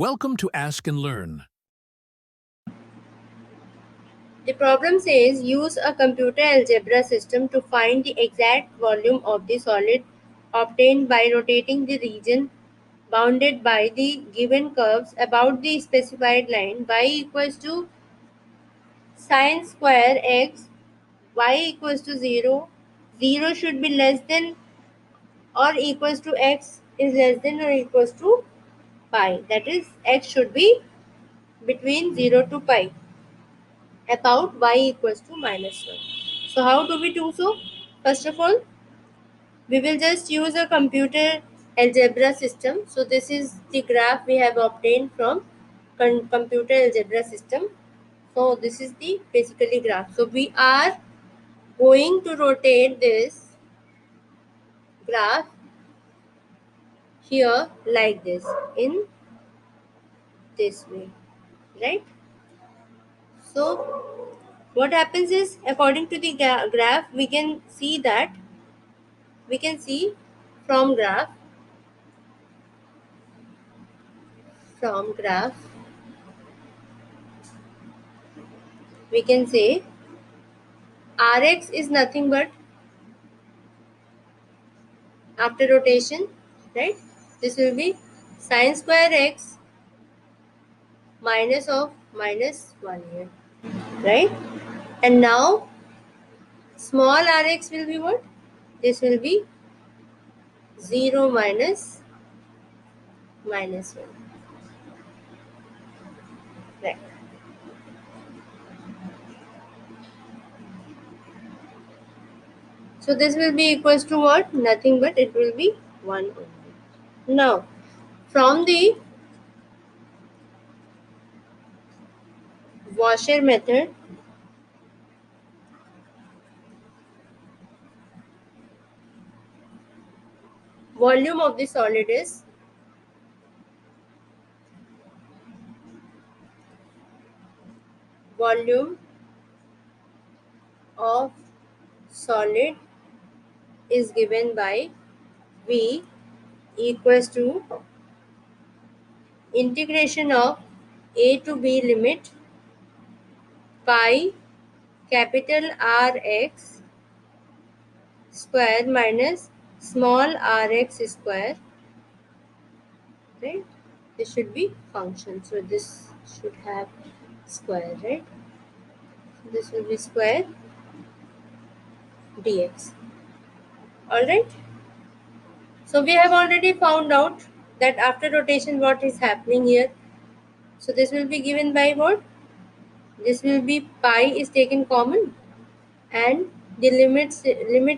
Welcome to Ask and Learn. The problem says use a computer algebra system to find the exact volume of the solid obtained by rotating the region bounded by the given curves about the specified line y equals to sine square x, y equals to 0, 0 should be less than or equals to x is less than or equals to pi. That is, x should be between 0 to pi about y equals to minus 1. So how do we do so? First of all, we will just use a computer algebra system. So this is the graph we have obtained from computer algebra system. So this is the basically graph. So we are going to rotate this graph here like this in this way, right? So what happens is, according to the graph, we can see that we can see from graph from graph we can say Rx is nothing but after rotation, right? This will be sine square x minus of minus 1 here, right? And now small Rx will be what? This will be 0 minus minus 1, right? So this will be equals to what? Nothing but it will be 1 only. Now from the washer method, volume of the solid is volume of solid is given by V equals to integration of a to b limit pi capital Rx square minus small rx square, right? This should be function, so this should have square, right? So this will be square dx. All right. So we have already found out that after rotation what is happening here. So this will be given by what? This will be pi is taken common, and the limits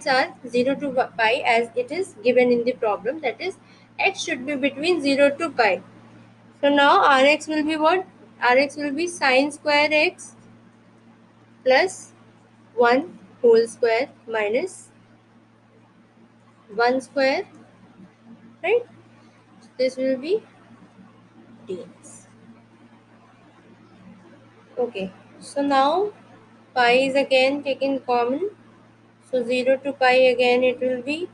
are 0 to pi as it is given in the problem, that is x should be between 0 to pi. So now Rx will be what? Rx will be sine square x plus 1 whole square minus 1 square, right? This will be dx. Okay, so now pi is again taken common, so 0 to pi again it will be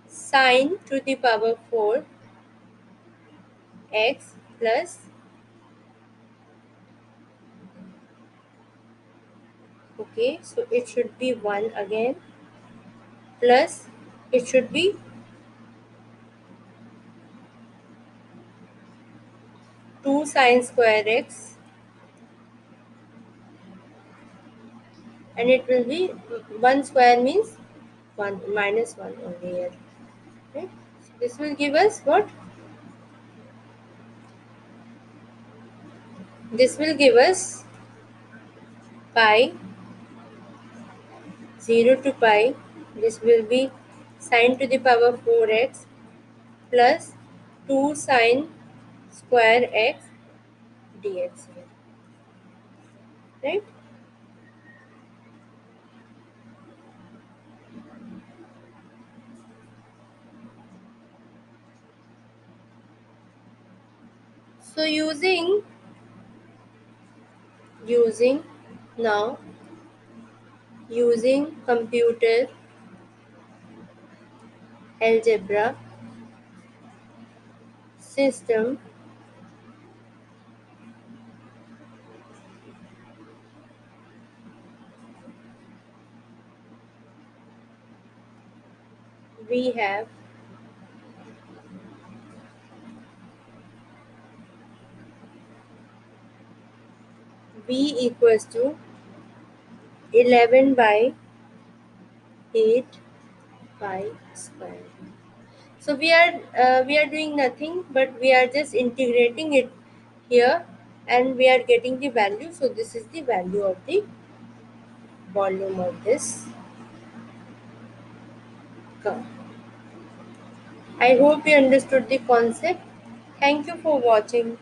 sine to the power 4 x plus, okay, so it should be 1 again, plus it should be 2 sine square x, and it will be 1 square means 1 minus 1 only here, right? So this will give us what? This will give us pi 0 to pi, this will be sine to the power 4x plus 2 sine square x dx here, right? So using now using computer algebra system, we have V equals to 11 by 8 pi square. So we are doing nothing, but we are just integrating it here, and we are getting the value. So this is the value of the volume of this curve. I hope you understood the concept. Thank you for watching.